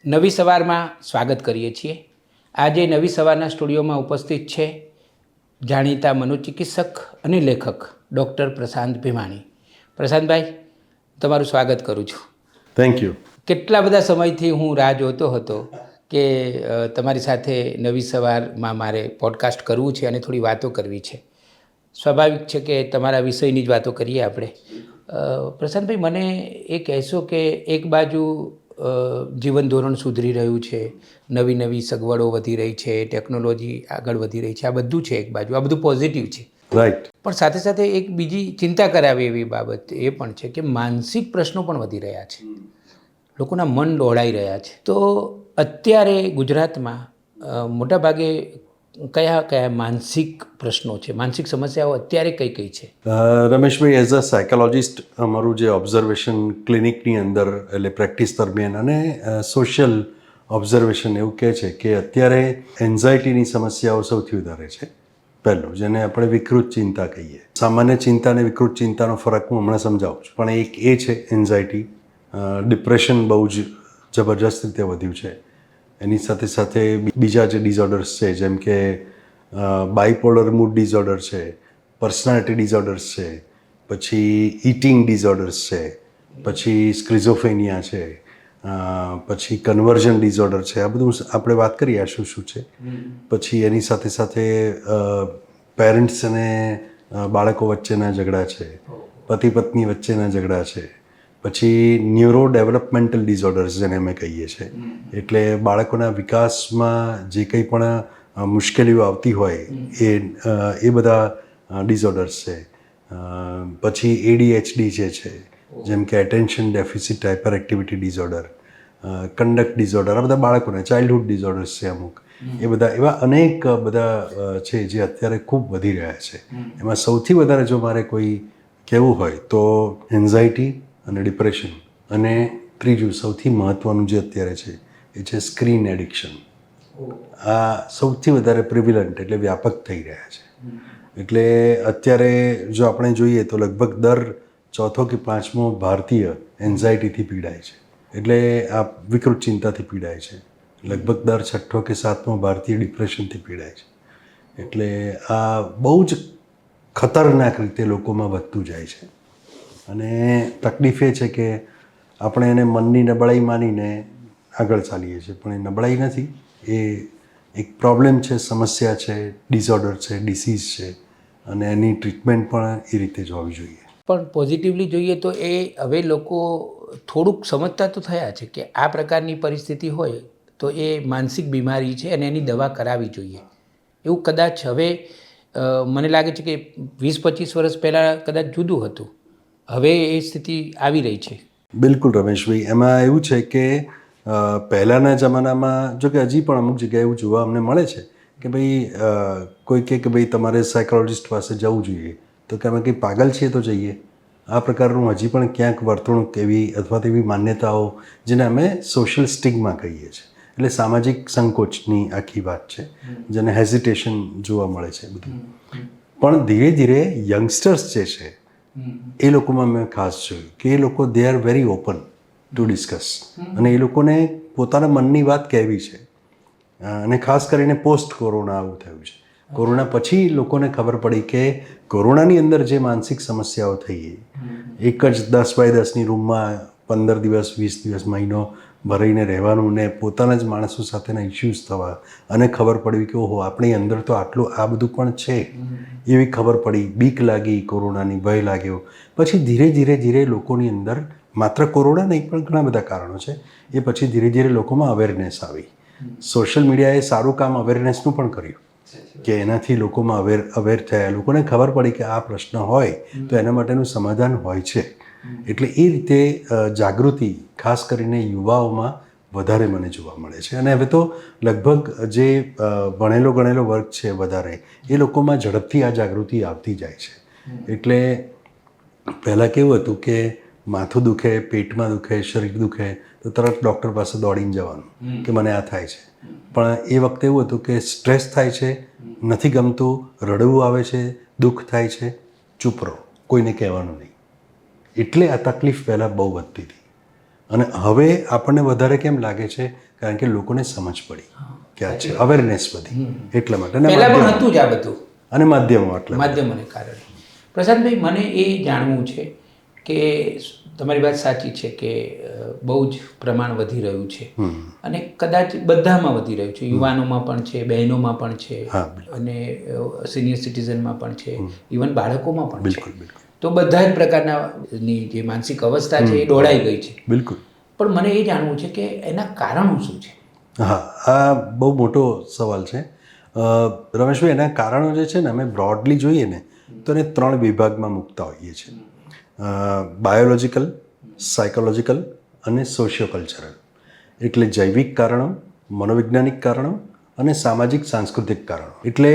નવી સવારમાં સ્વાગત કરીએ છીએ. આજે નવી સવારના સ્ટુડિયોમાં ઉપસ્થિત છે જાણીતા મનોચિકિત્સક અને લેખક ડૉક્ટર પ્રશાંત ભીમાણી. પ્રશાંતભાઈ, તમારું સ્વાગત કરું છું. Thank you. કેટલા બધા સમયથી હું રાહ જોતો હતો કે તમારી સાથે નવી સવારમાં મારે પોડકાસ્ટ કરવું છે અને થોડી વાતો કરવી છે. સ્વાભાવિક છે કે તમારા વિષયની જ વાતો કરીએ આપણે. પ્રશાંતભાઈ, મને એ કહેશો કે એક બાજુ જીવન ધોરણ સુધરી રહ્યું છે, નવી નવી સગવડો વધી રહી છે, ટેકનોલોજી આગળ વધી રહી છે, આ બધું છે એક બાજુ, આ બધું પોઝિટિવ છે. રાઈટ. પણ સાથે સાથે એક બીજી ચિંતા કરાવે એવી બાબત એ પણ છે કે માનસિક પ્રશ્નો પણ વધી રહ્યા છે, લોકોના મન દોડાઈ રહ્યા છે. તો અત્યારે ગુજરાતમાં મોટાભાગે કયા કયા માનસિક પ્રશ્નો છે, માનસિક સમસ્યાઓ અત્યારે કઈ કઈ છે? રમેશભાઈ, એઝ અ સાયકોલોજિસ્ટ અમારું જે ઓબ્ઝર્વેશન ક્લિનિકની અંદર એટલે પ્રેક્ટિસ દરમિયાન અને સોશિયલ ઓબ્ઝર્વેશન એવું કહે છે કે અત્યારે એન્ઝાયટીની સમસ્યાઓ સૌથી વધારે છે. પહેલું, જેને આપણે વિકૃત ચિંતા કહીએ. સામાન્ય ચિંતા અને વિકૃત ચિંતાનો ફરક હું હમણાં સમજાવું છું, પણ એક એ છે એન્ઝાયટી. ડિપ્રેશન બહુ જ જબરજસ્ત રીતે વધ્યું છે. એની સાથે સાથે બીજા જે ડિઝોર્ડર્સ છે, જેમ કે બાયપોલર મૂડ ડિઝોર્ડર છે, પર્સનાલિટી ડિઝોર્ડર્સ છે, પછી ઇટિંગ ડિઝોર્ડર્સ છે, પછી સ્ક્રિઝોફેનિયા છે, પછી કન્વર્ઝન ડિઝોર્ડર છે. આ બધું આપણે વાત કરીએ આ શું શું છે. પછી એની સાથે સાથે પેરેન્ટ્સ અને બાળકો વચ્ચેના ઝઘડા છે, પતિ પત્ની વચ્ચેના ઝઘડા છે, પછી ન્યુરો ડેવલપમેન્ટલ ડિઝોર્ડર્સ જેને અમે કહીએ છીએ. એટલે બાળકોના વિકાસમાં જે કંઈ પણ મુશ્કેલીઓ આવતી હોય એ બધા ડિઝોર્ડર્સ છે. પછી ADHD જે છે, જેમ કે attention deficit hyper activity disorder, conduct disorder, આ બધા બાળકોને ચાઇલ્ડહુડ ડિઝોર્ડર્સ છે અમુક. એ બધા એવા અનેક બધા છે જે અત્યારે ખૂબ વધી રહ્યા છે. એમાં સૌથી વધારે જો મારે કોઈ કહેવું હોય તો એન્ઝાયટી અને ડિપ્રેશન, અને ત્રીજું સૌથી મહત્ત્વનું જે અત્યારે છે એ છે સ્ક્રીન એડિક્શન. આ સૌથી વધારે પ્રિવિલન્ટ એટલે વ્યાપક થઈ રહ્યા છે. એટલે અત્યારે જો આપણે જોઈએ તો લગભગ દર ચોથો કે પાંચમો ભારતીય એન્ઝાયટીથી પીડાય છે, એટલે આ વિકૃત ચિંતાથી પીડાય છે. લગભગ દર છઠ્ઠો કે સાતમો ભારતીય ડિપ્રેશનથી પીડાય છે. એટલે આ બહુ જ ખતરનાક રીતે લોકોમાં વધતું જાય છે. અને તકલીફ એ છે કે આપણે એને મનની નબળાઈ માનીને આગળ ચાલીએ છીએ, પણ એ નબળાઈ નથી, એ એક પ્રોબ્લેમ છે, સમસ્યા છે, ડિઝોર્ડર છે, ડિસીઝ છે, અને એની ટ્રીટમેન્ટ પણ એ રીતે જ હોવી જોઈએ. પણ પોઝિટિવલી જોઈએ તો એ હવે લોકો થોડુંક સમજતા તો થયા છે કે આ પ્રકારની પરિસ્થિતિ હોય તો એ માનસિક બીમારી છે અને એની દવા કરાવવી જોઈએ. એવું કદાચ હવે મને લાગે છે કે 20-25 વર્ષ પહેલાં કદાચ જુદું હતું, હવે એ સ્થિતિ આવી રહી છે. બિલકુલ રમેશભાઈ, એમાં એવું છે કે પહેલાંના જમાનામાં, જો કે હજી પણ અમુક જગ્યાએ એવું જોવા અમને મળે છે કે ભાઈ કોઈ કહે કે ભાઈ તમારે સાયકોલોજિસ્ટ પાસે જવું જોઈએ, તો કે અમે કંઈ પાગલ છીએ તો જઈએ. આ પ્રકારનું હજી પણ ક્યાંક વર્તણૂક એવી અથવા તેવી માન્યતાઓ, જેને અમે સોશિયલ સ્ટિગ્મા કહીએ છીએ, એટલે સામાજિક સંકોચની આખી વાત છે, જેને હેઝિટેશન જોવા મળે છે બધું. પણ ધીરે ધીરે યંગસ્ટર્સ જે છે એ લોકોમાં મેં ખાસ જોયું કે એ લોકો they are very open to discuss, અને એ લોકોને પોતાના મનની વાત કહેવી છે. અને ખાસ કરીને પોસ્ટ કોરોના આવું થયું છે. કોરોના પછી લોકોને ખબર પડી કે કોરોનાની અંદર જે માનસિક સમસ્યાઓ થઈ, એક જ 10x10ની રૂમમાં 15 દિવસ 20 દિવસ મહિનો ભરાઈને રહેવાનું, ને પોતાના જ માણસો સાથેના ઇશ્યુઝ થવા, અને ખબર પડી કે ઓહો આપણી અંદર તો આટલું આ બધું પણ છે, એવી ખબર પડી, બીક લાગી, કોરોનાની ભય લાગ્યો. પછી ધીરે ધીરે ધીરે લોકોની અંદર માત્ર કોરોના નહીં પણ ઘણા બધા કારણો છે, એ પછી ધીરે ધીરે લોકોમાં અવેરનેસ આવી. સોશિયલ મીડિયાએ સારું કામ અવેરનેસનું પણ કર્યું કે એનાથી લોકોમાં અવેર થયા, લોકોને ખબર પડી કે આ પ્રશ્ન હોય તો એના માટેનું સમાધાન હોય છે. એટલે એ રીતે જાગૃતિ ખાસ કરીને યુવાઓમાં વધારે મને જોવા મળે છે. અને હવે તો લગભગ જે ભણેલો ગણેલો વર્ગ છે વધારે, એ લોકોમાં ઝડપથી આ જાગૃતિ આવતી જાય છે. એટલે પહેલાં કેવું હતું કે માથું દુખે, પેટમાં દુખે, શરીર દુખે તો તરત ડૉક્ટર પાસે દોડીને જવાનું કે મને આ થાય છે. પણ એ વખતે એવું હતું કે સ્ટ્રેસ થાય છે, નથી ગમતું, રડવું આવે છે, દુઃખ થાય છે, ચૂપ રહો, કોઈને કહેવાનું નહીં. એટલે આ તકલીફ પહેલાં બહુ વધતી હતી. અને હવે આપણને વધારે કેમ લાગે છે? કારણ કે લોકોને સમજ પડી કે આ છે, અવેરનેસ વધી એટલા માટે. પહેલાં પણ હતું જ આ બધું, અને માધ્યમો એટલા માધ્યમોને કારણે. પ્રશાંતભાઈ, મને એ જાણવું છે કે તમારી વાત સાચી છે કે બહુ જ પ્રમાણ વધી રહ્યું છે અને કદાચ બધામાં વધી રહ્યું છે, યુવાનોમાં પણ છે, બહેનોમાં પણ છે, અને સિનિયર સિટીઝનમાં પણ છે, ઇવન બાળકોમાં પણ છે. બિલકુલ બિલકુલ. તો બધા જ પ્રકારની જે માનસિક અવસ્થા છે એ દોડાઈ ગઈ છે. બિલકુલ. પણ મને એ જાણવું છે કે એના કારણો શું છે? હા, આ બહુ મોટો સવાલ છે રમેશભાઈ. એના કારણો જે છે ને, અમે બ્રોડલી જોઈએ ને તો એને 3 વિભાગમાં મૂકતા હોઈએ છીએ: બાયોલોજિકલ, સાયકોલોજીકલ અને સોશિયો-કલ્ચરલ. એટલે જૈવિક કારણો, મનોવૈજ્ઞાનિક કારણો અને સામાજિક સાંસ્કૃતિક કારણો. એટલે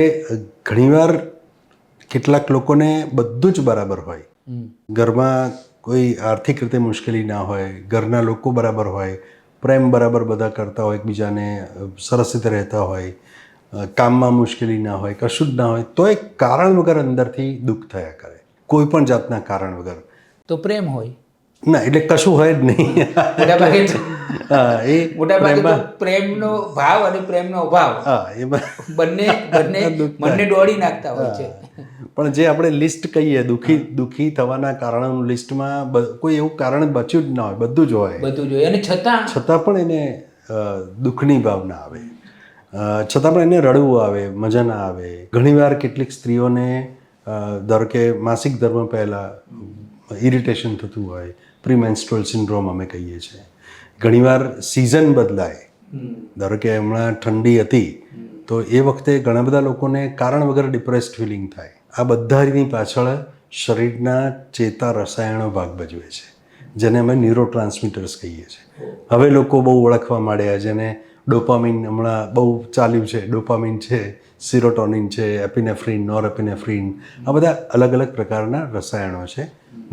ઘણીવાર કેટલાક લોકોને બધું જ બરાબર હોય, ઘરમાં કોઈ આર્થિક રીતે મુશ્કેલી ના હોય, ઘરના લોકો બરાબર હોય, પ્રેમ બરાબર બધા કરતા હોય, એકબીજાને સરસ રીતે રહેતા હોય, કામમાં મુશ્કેલી ના હોય, કશું જ ના હોય, તો એક કારણ વગર અંદરથી દુઃખ થયા કરે, કોઈ પણ જાતના કારણ વગર. તો પ્રેમ હોય ના, એટલે કશું હોય જ નહીં. મોટાભાગે હા, એ મોટાભાગે તો પ્રેમનો ભાવ અને પ્રેમનો અભાવ, હા, એમાં બંને દોડી નાખતા હોય છે. પણ જે આપણે લિસ્ટ કહીએ દુઃખી થવાના કારણોનું લિસ્ટમાં કોઈ એવું કારણ બચ્યું જ ના હોય, બધું જ હોય, બધું જોઈએ, અને છતાં પણ એને દુઃખની ભાવના આવે, છતાં પણ એને રડવું આવે, મજા ના આવે. ઘણીવાર કેટલીક સ્ત્રીઓને ધારો કે માસિક ધર્મ પહેલાં ઇરિટેશન થતું હોય, પ્રીમેન્સ્ટ્રુઅલ સિન્ડ્રોમ અમે કહીએ છીએ. ઘણીવાર સિઝન બદલાય, ધારો કે હમણાં ઠંડી હતી તો એ વખતે ઘણા બધા લોકોને કારણ વગર ડિપ્રેસ્ડ ફિલિંગ થાય. આ બધાની પાછળ શરીરના ચેતા રસાયણો ભાગ ભજવે છે, જેને અમે ન્યુરો ટ્રાન્સમીટર્સ કહીએ છીએ. હવે લોકો બહુ ઓળખવા માંડ્યા, જેને ડોપામિન હમણાં બહુ ચાલ્યું છે. ડોપામિન છે, સિરોટોનિન છે, એપિનેફ્રિન, નોરએપિનેફ્રિન, આ બધા અલગ અલગ પ્રકારના રસાયણો છે,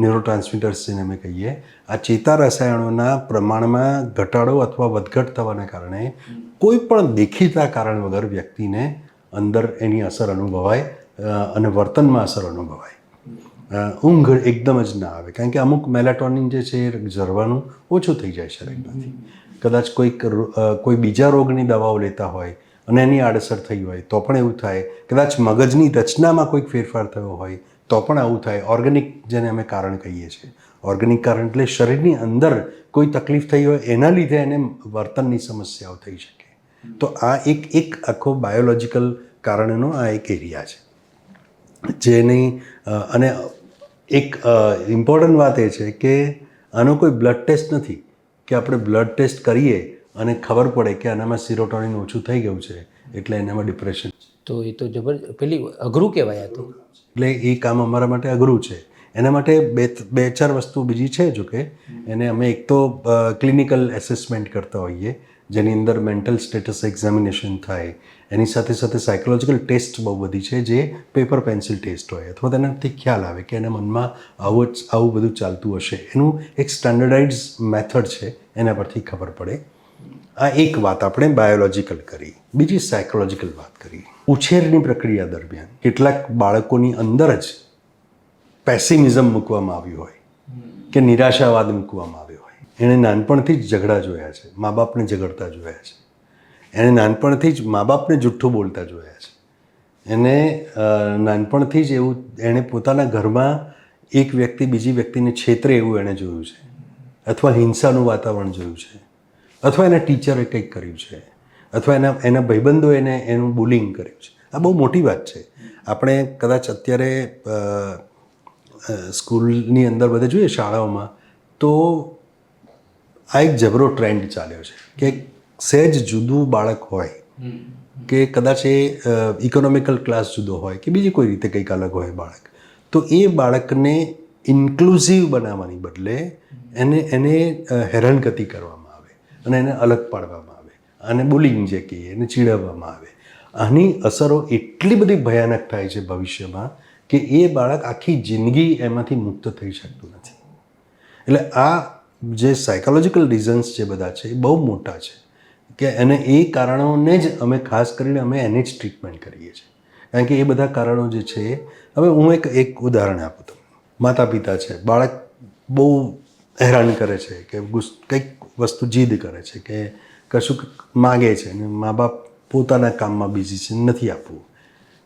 ન્યુરો ટ્રાન્સમીટર્સ જેને અમે કહીએ. આ ચેતા રસાયણોના પ્રમાણમાં ઘટાડો અથવા વધઘટ થવાના કારણે કોઈ પણ દેખીતા કારણ વગર વ્યક્તિને અંદર એની અસર અનુભવાય અને વર્તનમાં અસર અનુભવાય. ઊંઘ એકદમ જ ના આવે, કારણ કે અમુક મેલાટોનિન જે છે એ ઝરવાનું ઓછું થઈ જાય શરીરમાંથી. કદાચ કોઈ બીજા રોગની દવાઓ લેતા હોય અને એની આડઅસર થઈ હોય તો પણ એવું થાય. કદાચ મગજની રચનામાં કોઈક ફેરફાર થયો હોય તો પણ આવું થાય. ઓર્ગેનિક, જેને અમે કારણ કહીએ છીએ, ઓર્ગેનિક કારણ એટલે શરીરની અંદર કોઈ તકલીફ થઈ હોય એના લીધે એને વર્તનની સમસ્યાઓ થઈ શકે. તો આ એક આખો બાયોલોજિકલ કારણનો આ એક એરિયા છે જેની. અને એક ઇમ્પોર્ટન્ટ વાત એ છે કે આનો કોઈ બ્લડ ટેસ્ટ નથી કે આપણે બ્લડ ટેસ્ટ કરીએ અને ખબર પડે કે આનામાં સિરોટોનિન ઓછું થઈ ગયું છે એટલે એનામાં ડિપ્રેશન. તો એ તો પેલી અઘરું કહેવાય હતું. એટલે એ કામ અમારા માટે અઘરું છે. એના માટે બે ચાર વસ્તુ બીજી છે. જો કે એને અમે એક તો ક્લિનિકલ એસેસમેન્ટ કરતા હોઈએ, જેની અંદર મેન્ટલ સ્ટેટસ એક્ઝામિનેશન થાય. એની સાથે સાથે સાયકોલોજીકલ ટેસ્ટ બહુ બધી છે, જે પેપર પેન્સિલ ટેસ્ટ હોય, અથવા તેનાથી ખ્યાલ આવે કે એના મનમાં આવું બધું ચાલતું હશે. એનું એક સ્ટાન્ડર્ડાઇઝ મેથડ છે, એના પરથી ખબર પડે. આ એક વાત આપણે બાયોલોજિકલ કરી. બીજી સાયકોલોજીકલ વાત કરી. ઉછેરની પ્રક્રિયા દરમિયાન કેટલાક બાળકોની અંદર જ પેસિમિઝમ મૂકવામાં આવ્યું હોય કે નિરાશાવાદ મૂકવામાં આવ્યો હોય. એણે નાનપણથી જ ઝઘડા જોયા છે, મા બાપને ઝઘડતા જોયા છે. એણે નાનપણથી જ મા બાપને જુઠ્ઠું બોલતા જોયા છે. એને નાનપણથી જ એણે પોતાના ઘરમાં એક વ્યક્તિ બીજી વ્યક્તિને છેતરે એવું એણે જોયું છે, અથવા હિંસાનું વાતાવરણ જોયું છે, અથવા એના ટીચરે કંઈક કર્યું છે, અથવા એના ભાઈબંધો એનું બુલિંગ કર્યું છે. આ બહુ મોટી વાત છે. આપણે કદાચ અત્યારે સ્કૂલની અંદર બધે જોઈએ, શાળાઓમાં, તો આ એક જબરો ટ્રેન્ડ ચાલ્યો છે કે સહેજ જુદું બાળક હોય, કે કદાચ એ ઇકોનોમિકલ ક્લાસ જુદો હોય કે બીજી કોઈ રીતે કંઈક અલગ હોય બાળક, તો એ બાળકને ઇન્ક્લુઝિવ બનાવવાની બદલે એને હેરાનગતિ કરવામાં આવે અને એને અલગ પાડવામાં આવે, અને બુલિંગ જે કહીએ એને ચીડવવામાં આવે. આની અસરો એટલી બધી ભયાનક થાય છે ભવિષ્યમાં કે એ બાળક આખી જિંદગી એમાંથી મુક્ત થઈ શકતું નથી. એટલે આ જે સાયકોલોજીકલ રીઝન્સ જે બધા છે એ બહુ મોટા છે, કે અને એ કારણોને જ અમે ખાસ કરીને અમે એને જ ટ્રીટમેન્ટ કરીએ છીએ. કારણ કે એ બધા કારણો જે છે, હવે હું એક ઉદાહરણ આપું તમને. માતા પિતા છે, બાળક બહુ હેરાન કરે છે કે કંઈક વસ્તુ જીદ કરે છે કે કશું માગે છે ને મા બાપ પોતાના કામમાં બિઝી છે, નથી આપવું.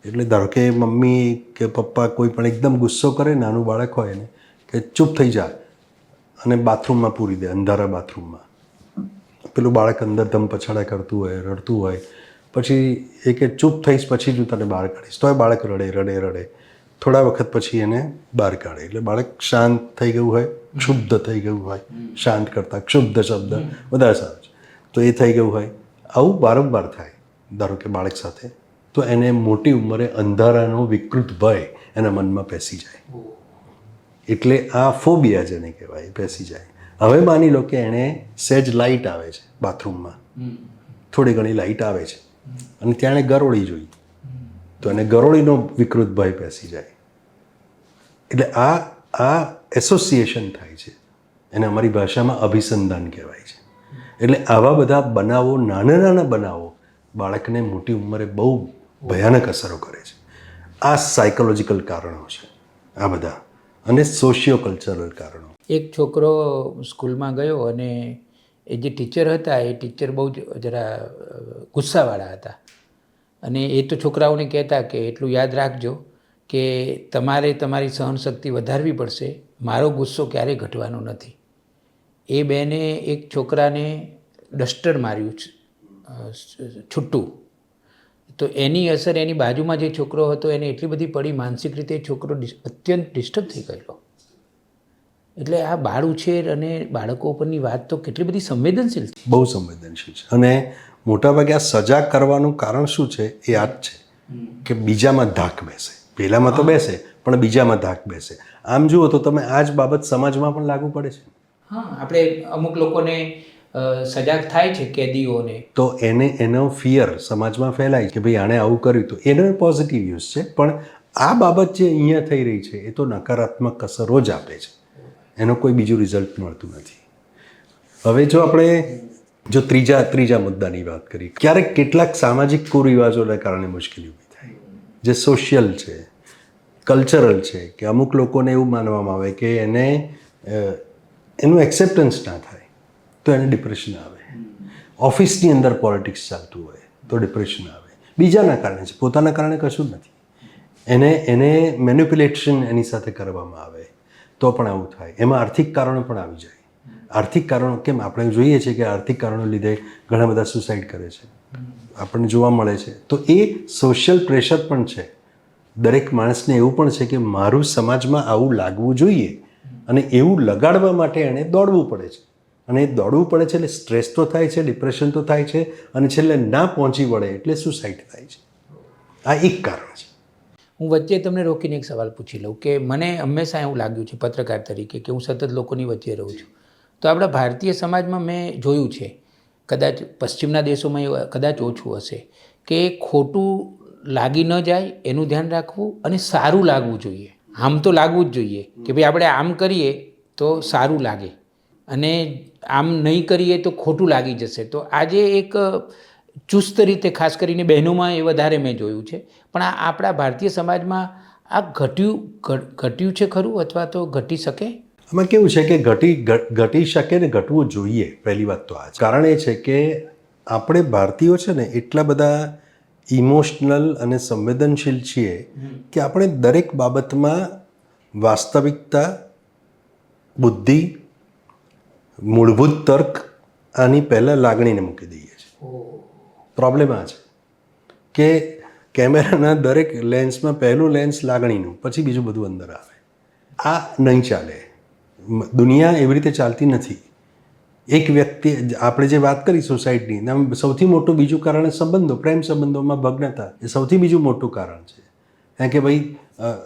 એટલે ધારો કે મમ્મી કે પપ્પા કોઈ પણ એકદમ ગુસ્સો કરે, નાનું બાળક હોય ને કે ચૂપ થઈ જા અને બાથરૂમમાં પૂરી દે, અંધારા બાથરૂમમાં. પેલું બાળક અંદર ધમ પછાડા કરતું હોય, રડતું હોય, પછી એ કે ચૂપ થઈશ પછી જ હું તને બહાર કાઢીશ, તોય બાળક રડે. થોડા વખત પછી એને બહાર કાઢે એટલે બાળક શાંત થઈ ગયું હોય, ક્ષુબ્ધ થઈ ગયું હોય. શાંત કરતાં ક્ષુબ્ધ શબ્દ વધારે સારો છે. તો એ થઈ ગયું હોય. આવું વારંવાર થાય ધારો કે બાળક સાથે, તો એને મોટી ઉંમરે અંધારાનો વિકૃત ભય એના મનમાં પેસી જાય. એટલે આ ફોબિયા જેને કહેવાય પેસી જાય. હવે માની લો કે એણે સહેજ લાઇટ આવે છે બાથરૂમમાં, થોડી ઘણી લાઇટ આવે છે અને ત્યાં એણે ગરોળી જોઈ, તો એને ગરોળીનો વિકૃત ભય પેસી જાય. એટલે આ એસોસિએશન થાય છે, એને અમારી ભાષામાં અભિસંધાન કહેવાય છે. એટલે આવા બધા બનાવો, નાના બનાવો બાળકને મોટી ઉંમરે બહુ ભયાનક અસરો કરે છે. આ સાયકોલોજીકલ કારણો છે આ બધા, અને સોશિયો કલ્ચરલ કારણો. એક છોકરો સ્કૂલમાં ગયો અને એ જે ટીચર હતા એ ટીચર બહુ જ જરા ગુસ્સાવાળા હતા, અને એ તો છોકરાઓને કહેતા કે એટલું યાદ રાખજો કે તમારે તમારી સહનશક્તિ વધારવી પડશે, મારો ગુસ્સો ક્યારેય ઘટવાનો નથી. એ બેને એક છોકરાને ડસ્ટર માર્યું છૂટું, તો એની અસર એની બાજુમાં જે છોકરો હતો એને એટલી બધી પડી, માનસિક રીતે છોકરો અત્યંત ડિસ્ટર્બ થઈ ગયેલો. એટલે આ બાળ ઉછેર અને બાળકો ઉપરની વાત તો કેટલી બધી સંવેદનશીલ છે. બહુ સંવેદનશીલ છે. અને મોટાભાગે આ સજા કરવાનું કારણ શું છે એ આ જ છે કે બીજામાં ધાક બેસે. પહેલામાં તો બેસે પણ બીજામાં ધાક બેસે. આમ જુઓ તો તમે આ જ બાબત સમાજમાં પણ લાગુ પડે છે. હા, આપણે અમુક લોકોને સજાગ થાય છે કેદીઓને, તો એનો ફિયર સમાજમાં ફેલાય કે ભાઈ આણે આવું કર્યું, તો એનો પોઝિટિવ યુઝ છે. પણ આ બાબત જે અહીંયા થઈ રહી છે એ તો નકારાત્મક અસરો જ આપે છે, એનો કોઈ બીજું રિઝલ્ટ મળતું નથી. હવે જો આપણે ત્રીજા મુદ્દાની વાત કરીએ, ક્યારેક કેટલાક સામાજિક કુરિવાજોના કારણે મુશ્કેલી ઊભી થાય, જે સોશિયલ છે, કલ્ચરલ છે, કે અમુક લોકોને એવું માનવામાં આવે કે એનું એક્સેપ્ટન્સ ના થાય તો એને ડિપ્રેશન આવે. ઓફિસની અંદર પોલિટિક્સ ચાલતું હોય તો ડિપ્રેશન આવે. બીજાના કારણે છે, પોતાના કારણે કશું જ નથી. એને મેન્યુપ્યુલેશન એની સાથે કરવામાં આવે તો પણ આવું થાય. એમાં આર્થિક કારણો પણ આવી જાય. આર્થિક કારણો કેમ? આપણે જોઈએ છીએ કે આર્થિક કારણો લીધે ઘણા બધા સુસાઇડ કરે છે, આપણને જોવા મળે છે. તો એ સોશિયલ પ્રેશર પણ છે. દરેક માણસને એવું પણ છે કે મારું સમાજમાં આવું લાગવું જોઈએ, અને એવું લગાડવા માટે એણે દોડવું પડે છે. અને દોડવું પડે છે એટલે સ્ટ્રેસ તો થાય છે, ડિપ્રેશન તો થાય છે, અને છેલ્લે ના પહોંચી વળે એટલે સુસાઇડ થાય છે. આ એક કારણ છે. હું વચ્ચે તમને રોકીને એક સવાલ પૂછી લઉં કે મને હંમેશા એવું લાગ્યું છે પત્રકાર તરીકે કે હું સતત લોકોની વચ્ચે રહું છું, તો આપણા ભારતીય સમાજમાં મેં જોયું છે, કદાચ પશ્ચિમના દેશોમાં કદાચ ઓછું હશે, કે ખોટું લાગી ન જાય એનું ધ્યાન રાખવું અને સારું લાગવું જોઈએ. આમ તો લાગવું જ જોઈએ કે ભાઈ આપણે આમ કરીએ તો સારું લાગે, અને આમ નહીં કરીએ તો ખોટું લાગી જશે. તો આજે એક ચુસ્ત રીતે ખાસ કરીને બહેનોમાં એ વધારે મેં જોયું છે. પણ આ આપણા ભારતીય સમાજમાં આ ઘટ્યું છે ખરું, અથવા તો ઘટી શકે? આમાં કેવું છે કે ઘટી શકે ને ઘટવું જોઈએ. પહેલી વાત તો આ છે. કારણ એ છે કે આપણે ભારતીયો છે ને એટલા બધા ઇમોશનલ અને સંવેદનશીલ છીએ કે આપણે દરેક બાબતમાં વાસ્તવિકતા, બુદ્ધિ, મૂળભૂત તર્ક આની પહેલાં લાગણીને મૂકી દઈએ છીએ. પ્રોબ્લેમ આ છે કે કેમેરાના દરેક લેન્સમાં પહેલું લેન્સ લાગણીનું, પછી બીજું બધું અંદર આવે. આ નહીં ચાલે. દુનિયા એવી રીતે ચાલતી નથી. એક વ્યક્તિ, આપણે જે વાત કરી સોસાયટીની, સૌથી મોટું બીજું કારણ સંબંધો, પ્રેમ સંબંધોમાં ભગ્નતા, એ સૌથી બીજું મોટું કારણ છે. કારણ કે ભાઈ,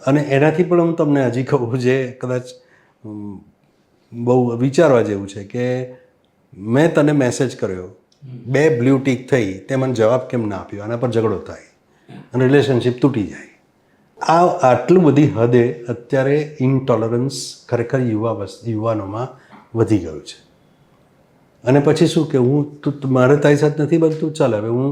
અને એનાથી પણ હું તમને હજી કહું, જે કદાચ બહુ વિચારવા જેવું છે, કે મેં તને મેસેજ કર્યો, 2 બ્લુ ટીક થઈ, તે મને જવાબ કેમ ના આપ્યો, આના પર ઝઘડો થાય અને રિલેશનશિપ તૂટી જાય. આટલું બધી હદે અત્યારે ઇનટોલરન્સ ખરેખર યુવાનોમાં વધી ગયું છે. અને પછી શું કે મારે તારી સાથે નથી બનતું, ચાલ હવે હું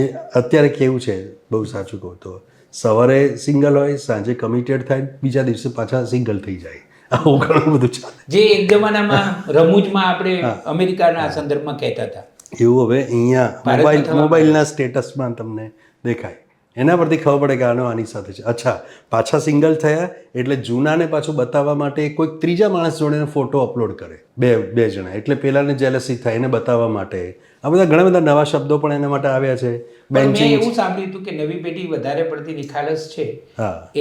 એ અત્યારે કેવું છે, બહુ સાચું કહું તો સવારે સિંગલ હોય, સાંજે કમિટેડ થાય, બીજા દિવસે પાછા સિંગલ થઈ જાય. આવું ઘણું બધું ચાલે. જે એક જમાનામાં રમૂજમાં આપણે અમેરિકાના સંદર્ભમાં કહેતા હતા, એવું હવે અહીંયા ભારતમાં થવા મોબાઈલના સ્ટેટસમાં તમને દેખાય. એના પરથી ખબર પડે કે આનો આની સાથે છે. અચ્છા, પાછા સિંગલ થયા એટલે જૂનાને પાછું બતાવવા માટે કોઈક ત્રીજા માણસ જોડે ફોટો અપલોડ કરે, બે જણા, એટલે પેલાને જેલસી થાય એને બતાવવા માટે. આ બધા ઘણા બધા નવા શબ્દો પણ એના માટે આવ્યા છે. પણ મેં એવું સાંભળ્યું હતું કે નવી પેઢી વધારે પડતી નિખાલસ છે,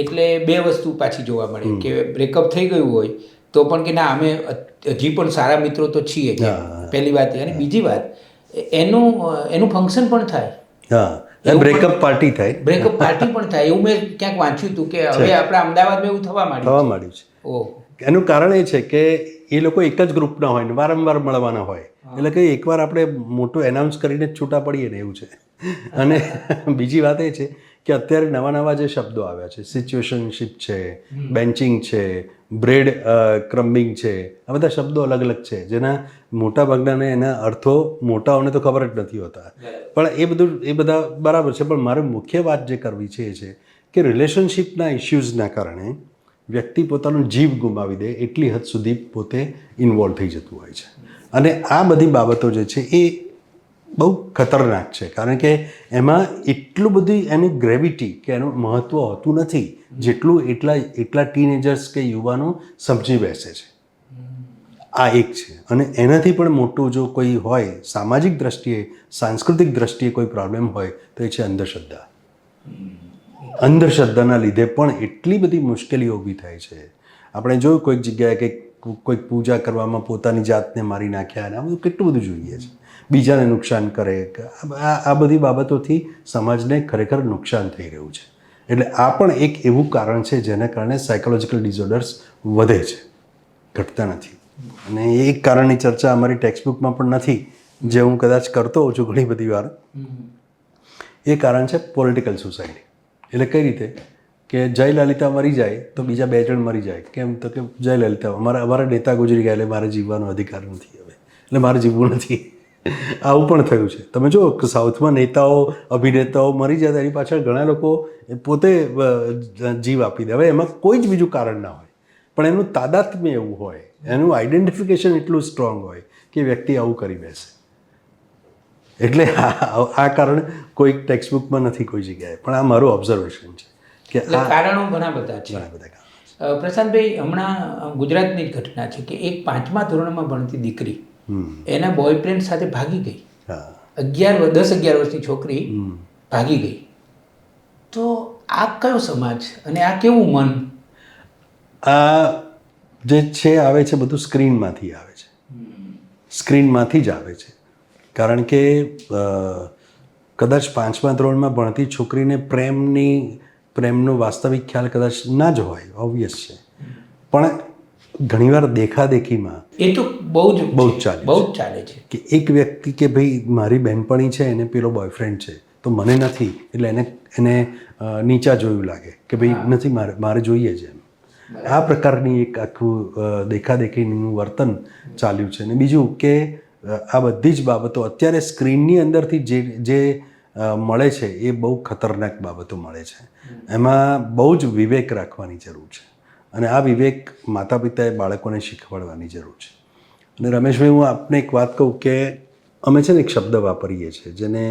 એટલે બે વસ્તુ પાછી જોવા મળે કે બ્રેકઅપ થઈ ગયું હોય તો પણ કે ના અમે હજી પણ સારા મિત્રો તો છીએ, પહેલી વાત. અને બીજી વાત, એનું ફંક્શન પણ થાય. હા, બ્રેકઅપ પાર્ટી થાય. બ્રેકઅપ પાર્ટી પણ થાય એવું મેં ક્યાંક વાંચ્યું હતું કે હવે આપણા અમદાવાદમાં એવું થવા માંડ્યું છે. ઓહ, એનું કારણ એ છે કે એ લોકો એક જ ગ્રુપના હોય ને વારંવાર મળવાના હોય, એટલે કે એકવાર આપણે મોટું એનાઉન્સ કરીને જ છૂટા પડીએ ને એવું છે. અને બીજી વાત એ છે કે અત્યારે નવા જે શબ્દો આવ્યા છે, સિચ્યુએશનશીપ છે, બેન્ચિંગ છે, બ્રેડ ક્રમ્બિંગ છે, આ બધા શબ્દો અલગ અલગ છે જેના મોટાભાગનાને એના અર્થો મોટાઓને તો ખબર જ નથી હોતા. પણ એ બધા બરાબર છે. પણ મારે મુખ્ય વાત જે કરવી છે એ છે કે રિલેશનશિપના ઇશ્યુઝના કારણે વ્યક્તિ પોતાનો જીવ ગુમાવી દે એટલી હદ સુધી પોતે ઇન્વોલ્વ થઈ જતું હોય છે. અને આ બધી બાબતો જે છે એ બહુ ખતરનાક છે, કારણ કે એમાં એટલું બધી એની ગ્રેવિટી કે એનું મહત્ત્વ હોતું નથી જેટલું એટલા ટીનેજર્સ કે યુવાનો સમજી બેસે છે. આ એક છે. અને એનાથી પણ મોટું જો કોઈ હોય સામાજિક દ્રષ્ટિએ, સાંસ્કૃતિક દ્રષ્ટિએ કોઈ પ્રોબ્લેમ હોય તો એ છે અંધશ્રદ્ધા. અંધશ્રદ્ધાના લીધે પણ એટલી બધી મુશ્કેલીઓ ઊભી થાય છે. આપણે જોયું કોઈક જગ્યાએ કે કોઈક પૂજા કરવામાં પોતાની જાતને મારી નાખ્યા, અને આ બધું કેટલું બધું જોઈએ છે. બીજાને નુકસાન કરે, આ બધી બાબતોથી સમાજને ખરેખર નુકસાન થઈ રહ્યું છે. એટલે આ પણ એક એવું કારણ છે જેના કારણે સાયકોલોજીકલ ડિસઓર્ડર્સ વધે છે, ઘટતા નથી. અને એ એક કારણની ચર્ચા અમારી ટેક્સ્ટબુકમાં પણ નથી, જે હું કદાચ કરતો હોઉં છું ઘણી બધી વાર. એ કારણ છે પોલિટિકલ સુસાઇડ. એટલે કઈ રીતે કે જયલલિતા મરી જાય તો બીજા 2 જણ મરી જાય. કેમ તો કે જયલલિતા અમારા નેતા ગુજરી ગયા એટલે મારે જીવવાનો અધિકાર નથી હવે, એટલે મારે જીવવું નથી. આવું પણ થયું છે. તમે જો સાઉથમાં નેતાઓ, અભિનેતાઓ મરી જાય એની પાછળ ઘણા લોકો પોતે જીવ આપી દે. હવે એમાં કોઈ જ બીજું કારણ ના હોય, પણ એનું તાદાત્મ્ય એવું હોય, એનું આઈડેન્ટિફિકેશન એટલું સ્ટ્રોંગ હોય કે વ્યક્તિ આવું કરી બેસે. એટલે આ કારણ કોઈ ટેક્સ્ટબુકમાં નથી કોઈ જગ્યાએ, પણ આ મારું ઓબ્ઝર્વેશન છે કે આ કારણો ઘણા બધા છે. ઘણા બધા કારણો. પ્રશાંતભાઈ, હમણાં ગુજરાતની જ ઘટના છે કે એક 5મા ધોરણમાં ભણતી દીકરી એના બોયફ્રેન્ડ સાથે ભાગી ગઈ. 10-11 વર્ષની છોકરી ભાગી ગઈ. તો આ કયો સમાજ અને આ કેવું મન? આ જે છે આવે છે બધું સ્ક્રીનમાંથી આવે છે, સ્ક્રીનમાંથી જ આવે છે. કારણ કે કદાચ 5મા ધોરણમાં ભણતી છોકરીને પ્રેમનો વાસ્તવિક ખ્યાલ કદાચ ના જ હોય, ઓબ્વિયસ છે. પણ ઘણીવાર દેખાદેખીમાં એ તો બહુ જ ચાલે છે કે એક વ્યક્તિ કે ભાઈ મારી બહેનપણી છે એને પેલો બોયફ્રેન્ડ છે તો મને નથી, એટલે એને નીચા જોયું લાગે કે ભાઈ નથી, મારે જોઈએ છે એમ. આ પ્રકારની એક આખું દેખાદેખીનું વર્તન ચાલ્યું છે. અને બીજું કે આ બધી જ બાબતો અત્યારે સ્ક્રીનની અંદરથી જે મળે છે એ બહુ ખતરનાક બાબતો મળે છે. એમાં બહુ જ વિવેક રાખવાની જરૂર છે. અને આ વિવેક માતા પિતાએ બાળકોને શીખવાડવાની જરૂર છે. અને રમેશભાઈ, હું આપને એક વાત કહું કે અમે છે ને એક શબ્દ વાપરીએ છીએ જેને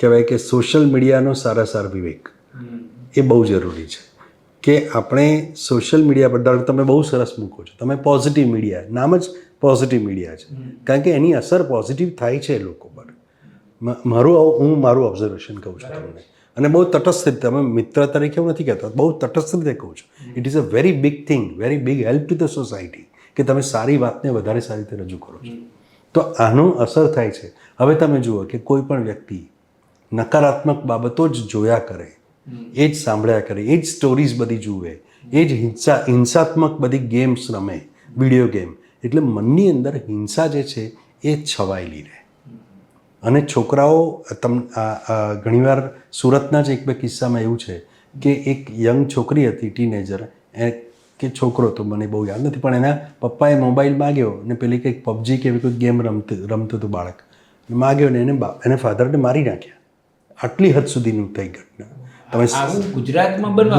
કહેવાય કે સોશિયલ મીડિયાનો સારાસાર વિવેક. એ બહુ જરૂરી છે કે આપણે સોશિયલ મીડિયા પર, તમે બહુ સરસ મૂકો છો, તમે પોઝિટિવ મીડિયા, નામ જ પોઝિટિવ મીડિયા છે, કારણ કે એની અસર પોઝિટિવ થાય છે લોકો પર. હું મારું ઓબ્ઝર્વેશન કહું છું તમને, અને બહુ તટસ્થ રીતે, તમે મિત્ર તરીકે હું નથી કહેતો, બહુ તટસ્થ રીતે કહું છું. It is a very big thing, very big help to the society કે તમે સારી વાતને વધારે સારી રીતે રજૂ કરો છો. તો આનો અસર થાય છે. હવે તમે જુઓ કે કોઈ પણ વ્યક્તિ નકારાત્મક બાબતો જ જોયા કરે, એ જ સાંભળ્યા કરે, એ જ સ્ટોરીઝ બધી જુએ, એ જ હિંસાત્મક બધી ગેમ્સ રમે, વિડીયો ગેમ, એટલે મનની અંદર હિંસા જે છે એ છવાયેલી રહે. અને છોકરાઓ, ઘણીવાર સુરતના જ 1-2 કિસ્સામાં એવું છે કે એક યંગ છોકરી હતી, ટીનેજર, કે છોકરો તો મને બહુ યાદ નથી, પણ એના પપ્પાએ મોબાઈલ માગ્યો ને પેલી કંઈક પબજી કે એવી કોઈ ગેમ રમતું હતું બાળક, માગ્યો ને એને ફાધરને મારી નાખ્યા. આટલી હદ સુધીનું થઈ ઘટના. ગુજરાતમાં બનવા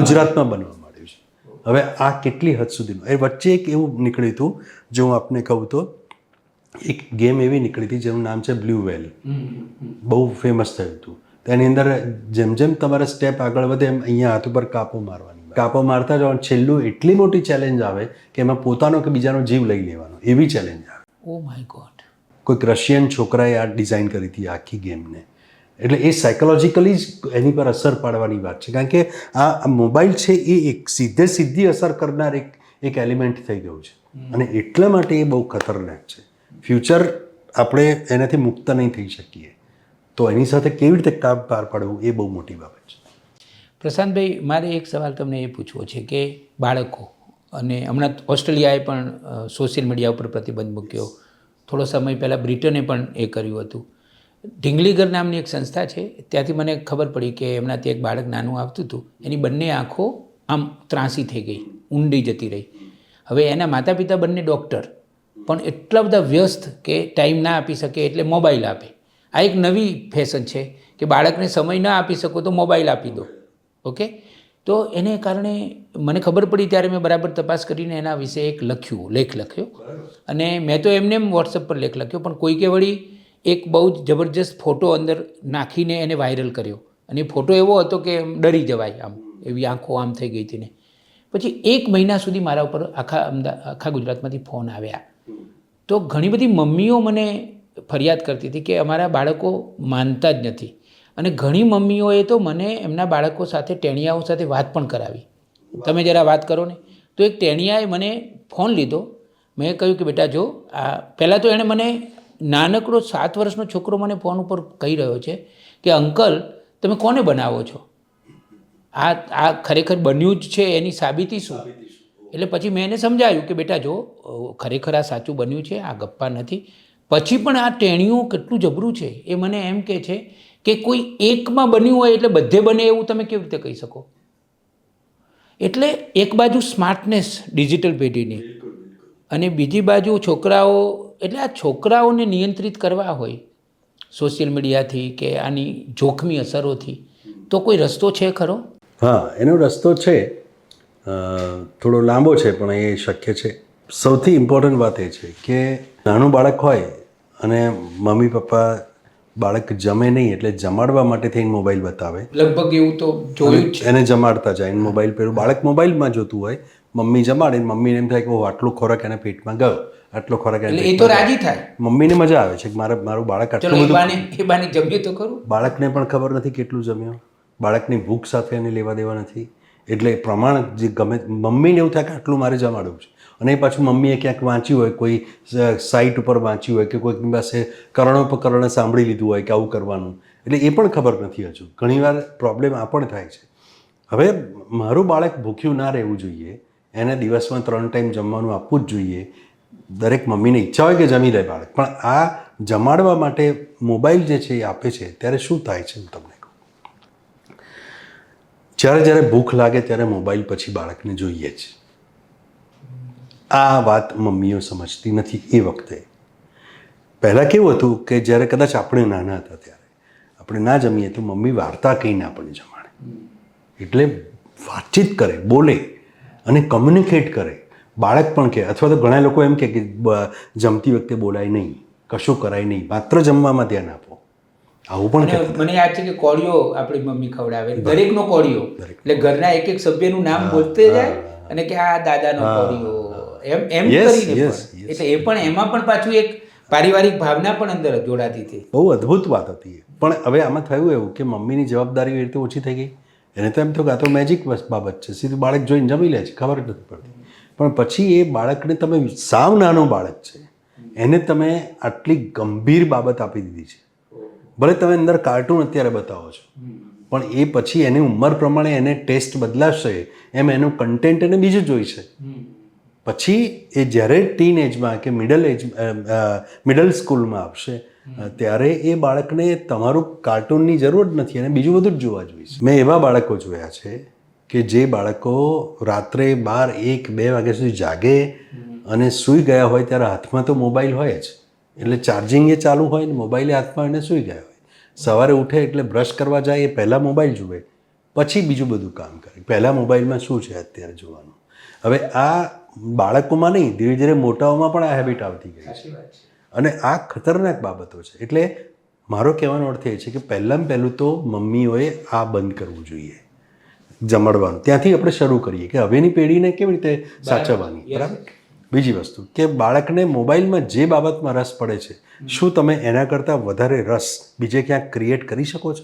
માંડ્યું છે. હવે આ કેટલી હદ સુધીનું, એ વચ્ચે એક એવું નીકળ્યું હતું, જો હું આપને કહું તો એક ગેમ એવી નીકળી હતી જેનું નામ છે બ્લુ વેલ, બહુ ફેમસ થયું હતું. તેની અંદર જેમ જેમ તમારા સ્ટેપ આગળ વધે એમ અહીંયા હાથ ઉપર કાપો મારવાની, કાપો મારતા જાઓ, છેલ્લું એટલી મોટી ચેલેન્જ આવે કે એમાં પોતાનો કે બીજાનો જીવ લઈ લેવાનો, એવી ચેલેન્જ આવે. Oh my God. કોઈક રશિયન છોકરાએ આ ડિઝાઇન કરી હતી આખી ગેમને. એટલે એ સાયકોલોજીકલી જ એની પર અસર પાડવાની વાત છે, કારણ કે આ મોબાઈલ છે એ એક સીધી અસર કરનાર એક એલિમેન્ટ થઈ ગયું છે, અને એટલા માટે એ બહુ ખતરનાક છે. ફ્યુચર આપણે એનાથી મુક્ત નહીં થઈ શકીએ, તો એની સાથે કેવી રીતે કામ પાર પાડવું એ બહુ મોટી બાબત છે. પ્રશાંતભાઈ, મારે એક સવાલ તમને એ પૂછવો છે કે બાળકો, અને હમણાં ઓસ્ટ્રેલિયાએ પણ સોશિયલ મીડિયા ઉપર પ્રતિબંધ મૂક્યો, થોડો સમય પહેલાં બ્રિટને પણ એ કર્યું હતું. ઢીંગલીગર નામની એક સંસ્થા છે, ત્યાંથી મને ખબર પડી કે એમના ત્યાં એક બાળક નાનું આવતું હતું, એની બંને આંખો આમ ત્રાંસી થઈ ગઈ, ઊંડી જતી રહી. હવે એના માતા પિતા બંને ડૉક્ટર, પણ એટલા બધા વ્યસ્ત કે ટાઈમ ના આપી શકે એટલે મોબાઈલ આપે. આ એક નવી ફેશન છે કે બાળકને સમય ના આપી શકો તો મોબાઈલ આપી દો. ઓકે, તો એને કારણે મને ખબર પડી ત્યારે મેં બરાબર તપાસ કરીને એના વિશે એક લેખ લખ્યો, અને મેં તો એમને એમ વોટ્સઅપ પર લેખ લખ્યો, પણ કોઈકે વળી એક બહુ જ જબરજસ્ત ફોટો અંદર નાખીને એને વાયરલ કર્યો, અને એ ફોટો એવો હતો કે ડરી જવાય, આમ એવી આંખો આમ થઈ ગઈ હતી ને. પછી 1 મહિના સુધી મારા ઉપર આખા ગુજરાતમાંથી ફોન આવ્યા. તો ઘણી બધી મમ્મીઓ મને ફરિયાદ કરતી હતી કે અમારા બાળકો માનતા જ નથી, અને ઘણી મમ્મીઓએ તો મને એમના બાળકો સાથે ટેણિયાઓ સાથે વાત પણ કરાવી. તમે જરા વાત કરો ને. તો એક ટેણિયાએ મને ફોન લીધો, મેં કહ્યું કે બેટા જો, આ પહેલાં તો એણે મને નાનકડો 7 વર્ષનો છોકરો મને ફોન ઉપર કહી રહ્યો છે કે અંકલ તમે કોને બનાવો છો, આ ખરેખર બન્યું જ છે, એની સાબિતી શું? એટલે પછી મેં એને સમજાવ્યું કે બેટા જો, ખરેખર આ સાચું બન્યું છે, આ ગપ્પા નથી. પછી પણ આ ટેણિયું કેટલું જબરું છે, એ મને એમ કહે છે કે કોઈ એકમાં બન્યું હોય એટલે બધે બને એવું તમે કેવી રીતે કહી શકો? એટલે એક બાજુ સ્માર્ટનેસ ડિજિટલ પેઢીની, અને બીજી બાજુ છોકરાઓ, એટલે આ છોકરાઓને નિયંત્રિત કરવા હોય સોશિયલ મીડિયાથી કે આની જોખમી અસરોથી, તો કોઈ રસ્તો છે ખરો? હા, એનો રસ્તો છે, થોડો લાંબો છે પણ એ શક્ય છે. સૌથી ઇમ્પોર્ટન્ટ વાત એ છે કે નાનું બાળક હોય અને મમ્મી પપ્પા બાળક જમે નહીં એટલે જમાડવા માટે થઈને મોબાઈલ બતાવે, લગભગ એવું તો જોયું જ છે. એને જમાડતા જાય, મોબાઈલ પેલું બાળક મોબાઈલમાં જોતું હોય, મમ્મી જમાડે, મમ્મીને એમ થાય કે આટલો ખોરાક એના પેટમાં ગયો, આટલો ખોરાક એટલે એ તો રાજી થાય, મમ્મીને મજા આવે છે કે મારું બાળક આટલું બધું, એ બાને જમ્યું તો ખરું. બાળકને પણ ખબર નથી કેટલું જમ્યો, બાળકની ભૂખ સાથે એને લેવા દેવા નથી, એટલે પ્રમાણ જે ગમે, મમ્મીને એવું થાય કે આટલું મારે જમાડવું છે, અને એ પાછું મમ્મીએ ક્યાંક વાંચ્યું હોય, કોઈ સાઇટ ઉપર વાંચ્યું હોય કે કોઈકની પાસે કર્ણોપકર્ણ સાંભળી લીધું હોય કે આવું કરવાનું, એટલે એ પણ ખબર નથી હજુ. ઘણીવાર પ્રોબ્લેમ આ પણ થાય છે. હવે મારું બાળક ભૂખ્યું ના રહેવું જોઈએ, એને દિવસમાં 3 ટાઈમ જમવાનું આપવું જ જોઈએ. દરેક મમ્મીને ઈચ્છા હોય કે જમી લે બાળક, પણ આ જમાડવા માટે મોબાઈલ જે છે એ આપે છે, ત્યારે શું થાય છે હું તમને કહું. જ્યારે ભૂખ લાગે ત્યારે મોબાઈલ પછી બાળકને જોઈએ જ. આ વાત મમ્મીઓ સમજતી નથી. એ વખતે પહેલાં કેવું હતું કે જ્યારે કદાચ આપણે નાના હતા ત્યારે આપણે ના જમીએ તો મમ્મી વાર્તા કહીને આપણને જમાડે, એટલે વાતચીત કરે, બોલે અને કમ્યુનિકેટ કરે. બાળક પણ કહે, અથવા તો ઘણા લોકો એમ કે જમતી વખતે બોલાય નહીં, કશું કરાય નહીં, માત્ર જમવામાં ધ્યાન આપો, આવું પણ કહેતા. મને યાદ છે કે કોળીઓ આપણી મમ્મી ખવડાવે, દરેકનો કોળીઓ, એટલે ઘરના એક સભ્યનું નામ બોલતે જાય અને કે આ દાદાનો કોળીઓ, એમ કરીને. એટલે એ પણ, એમાં પણ પાછું એક પારિવારિક ભાવના પણ અંદર જોડાતી હતી. બહુ અદ્ભુત વાત હતી. પણ હવે આમાં થયું એવું કે મમ્મીની જવાબદારી એ રીતે ઓછી થઈ ગઈ. એને તો એમ થયું કે આ તો મેજિક બાબત છે, સીધું બાળક જોઈને જમી લે છે, ખબર જ નથી પડતી. પણ પછી એ બાળકને તમે, સાવ નાનો બાળક છે, એને તમે આટલી ગંભીર બાબત આપી દીધી છે. ભલે તમે અંદર કાર્ટૂન અત્યારે બતાવો છો, પણ એ પછી એની ઉંમર પ્રમાણે એને ટેસ્ટ બદલાશે, એમ એનું કન્ટેન્ટ એને બીજું જોઈશે. પછી એ જ્યારે ટીન એજમાં કે મિડલ સ્કૂલમાં આવશે ત્યારે એ બાળકને તમારું કાર્ટૂનની જરૂર જ નથી, અને બીજું બધું જ જોવા જોઈએ. મેં એવા બાળકો જોયા છે કે જે બાળકો રાત્રે 12, 1, 2 વાગ્યા સુધી જાગે અને સૂઈ ગયા હોય ત્યારે હાથમાં તો મોબાઈલ હોય જ, એટલે ચાર્જિંગ એ ચાલુ હોય ને મોબાઈલે હાથમાં એને સૂઈ ગયા હોય. સવારે ઉઠે એટલે બ્રશ કરવા જાય એ પહેલાં મોબાઈલ જુએ, પછી બીજું બધું કામ કરે. પહેલાં મોબાઈલમાં શું છે અત્યારે જોવાનું. હવે આ બાળકોમાં નહીં, ધીરે ધીરે મોટાઓમાં પણ આ હેબિટ આવતી ગઈ છે અને આ ખતરનાક બાબતો છે. એટલે મારો કહેવાનો અર્થ એ છે કે પહેલું તો મમ્મીઓએ આ બંધ કરવું જોઈએ, જમાડવાનું. ત્યાંથી આપણે શરૂ કરીએ કે હવેની પેઢીને કેવી રીતે સાચવવાની. બરાબર. બીજી વસ્તુ કે બાળકને મોબાઈલમાં જે બાબતમાં રસ પડે છે, શું તમે એના કરતાં વધારે રસ બીજે ક્યાંક ક્રિએટ કરી શકો છો?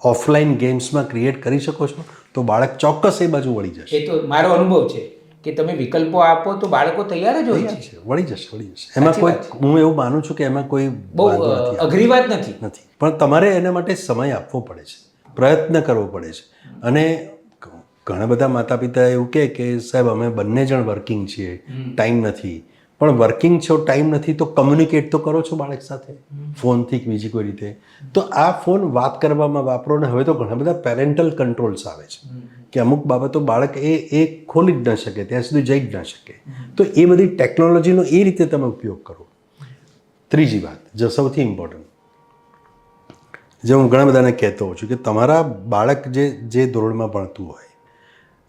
ઓફલાઈન ગેમ્સમાં ક્રિએટ કરી શકો છો? તો બાળક ચોક્કસ એ બાજુ વળી જશે. એ તો મારો અનુભવ છે કે તમે વિકલ્પો આપો તો બાળકો તૈયાર જ હોય છે. વળી જશે. એમાં કોઈ, હું એવું માનું છું કે એમાં કોઈ બહુ અઘરી વાત નથી. પણ તમારે એના માટે સમય આપવો પડે છે, પ્રયત્ન કરવો પડે છે. અને ઘણા બધા માતા પિતા એવું કહે કે સાહેબ અમે બંને જણ વર્કિંગ છીએ, ટાઈમ નથી. પણ વર્કિંગ છો, ટાઈમ નથી, તો કમ્યુનિકેટ તો કરો છો બાળક સાથે ફોનથી કે બીજી કોઈ રીતે. તો આ ફોન વાત કરવામાં વાપરો. ને હવે તો ઘણા બધા પેરેન્ટલ કંટ્રોલ્સ આવે છે કે અમુક બાબતો બાળક એ ખોલી જ ન શકે, ત્યાં સુધી જઈ જ ન શકે. તો એ બધી ટેકનોલોજીનો એ રીતે તમે ઉપયોગ કરો. ત્રીજી વાત, જે સૌથી ઇમ્પોર્ટન્ટ, જે હું ઘણા બધાને કહેતો હોઉં છું કે તમારા બાળક જે ધોરણમાં ભણતું હોય,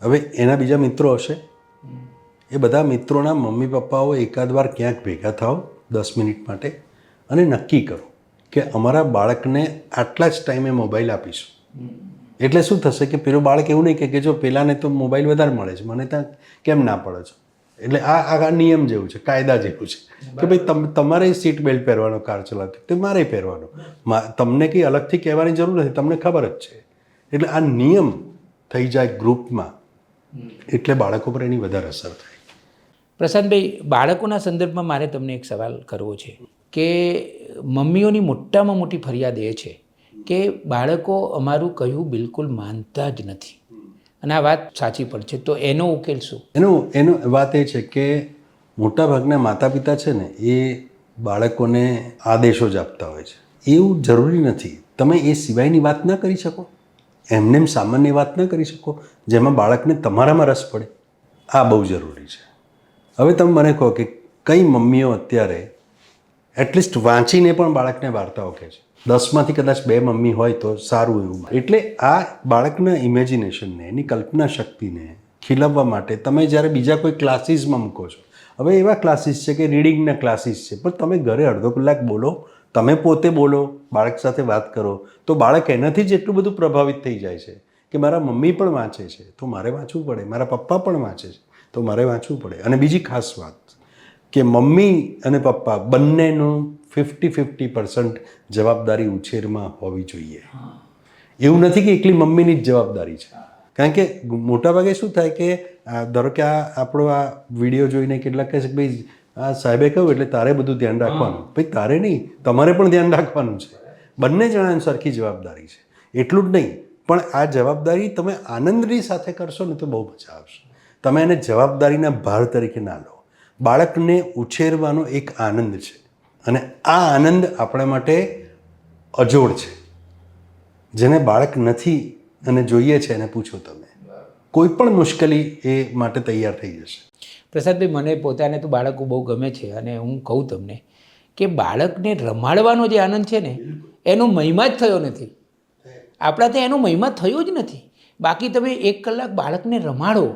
હવે એના બીજા મિત્રો હશે, એ બધા મિત્રોના મમ્મી પપ્પાઓ એકાદ વાર ક્યાંક ભેગા થાઓ 10 મિનિટ માટે અને નક્કી કરો કે અમારા બાળકને આટલા જ ટાઈમે મોબાઈલ આપીશું. એટલે શું થશે કે પેલું બાળક એવું નહીં કે જો પેલાને તો મોબાઈલ વધારે મળે છે, મને ત્યાં કેમ ના પડે છે. એટલે આ નિયમ જેવું છે, કાયદા જેવું છે કે ભાઈ તમારે સીટ બેલ્ટ પહેરવાનો કાર ચલાવતી તે મારે પહેરવાનો, તમને કંઈ અલગથી કહેવાની જરૂર નથી, તમને ખબર જ છે. એટલે આ નિયમ થઈ જાય ગ્રુપમાં, એટલે બાળકો પર એની વધારે અસર થાય. પ્રશાંતભાઈ, બાળકોના સંદર્ભમાં મારે તમને એક સવાલ કરવો છે કે મમ્મીઓની મોટામાં મોટી ફરિયાદ એ છે કે બાળકો અમારું કહ્યું બિલકુલ માનતા જ નથી, અને આ વાત સાચી પણ છે. તો એનો ઉકેલ શું? એનો વાત એ છે કે મોટાભાગના માતા પિતા છે ને એ બાળકોને આદેશો જ આપતા હોય છે. એવું જરૂરી નથી. તમે એ સિવાયની વાત ન કરી શકો, એમને સામાન્ય વાત ન કરી શકો જેમાં બાળકને તમારામાં રસ પડે. આ બહુ જરૂરી છે. હવે તમે મને કહો કે કઈ મમ્મીઓ અત્યારે એટલીસ્ટ વાંચીને પણ બાળકને વાર્તાઓ કહે છે? 10માંથી કદાચ 2 મમ્મી હોય તો સારું એવું. એટલે આ બાળકના ઇમેજિનેશનને, એની કલ્પના શક્તિને ખીલવવા માટે તમે જ્યારે બીજા કોઈ ક્લાસીસમાં મૂકો છો, હવે એવા ક્લાસીસ છે કે રીડિંગના ક્લાસીસ છે, પણ તમે ઘરે અડધો કલાક બોલો, તમે પોતે બોલો, બાળક સાથે વાત કરો, તો બાળક એનાથી જ એટલું બધું પ્રભાવિત થઈ જાય છે કે મારા મમ્મી પણ વાંચે છે તો મારે વાંચવું પડે, મારા પપ્પા પણ વાંચે છે તો મારે વાંચવું પડે. અને બીજી ખાસ વાત કે મમ્મી અને પપ્પા બંનેનું 50-50% જવાબદારી ઉછેરમાં હોવી જોઈએ. એવું નથી કે એકલી મમ્મીની જ જવાબદારી છે. કારણ કે મોટાભાગે શું થાય કે ધારો કે આપણો આ વિડીયો જોઈને કેટલાક કહે છે કે ભાઈ આ સાહેબે કહ્યું એટલે તારે બધું ધ્યાન રાખવાનું. ભાઈ તારે નહીં, તમારે પણ ધ્યાન રાખવાનું છે. બંને જણાની સરખી જવાબદારી છે. એટલું જ નહીં, પણ આ જવાબદારી તમે આનંદની સાથે કરશો ને તો બહુ મજા આવશે. તમે એને જવાબદારીના ભાર તરીકે ના લો. બાળકને ઉછેરવાનો એક આનંદ છે અને આ આનંદ આપણા માટે અજોડ છે. જેને બાળક નથી અને જોઈએ છે એને પૂછો તમે, કોઈ પણ મુશ્કેલી એ માટે તૈયાર થઈ જશે. પ્રસાદભાઈ, મને પોતાને તો બાળકો બહુ ગમે છે અને હું કહું તમને કે બાળકને રમાડવાનો જે આનંદ છે ને એનો મહિમા જ થયો નથી. આપણા ત્યાં એનો મહિમા થયો જ નથી. બાકી તમે 1 કલાક બાળકને રમાડો,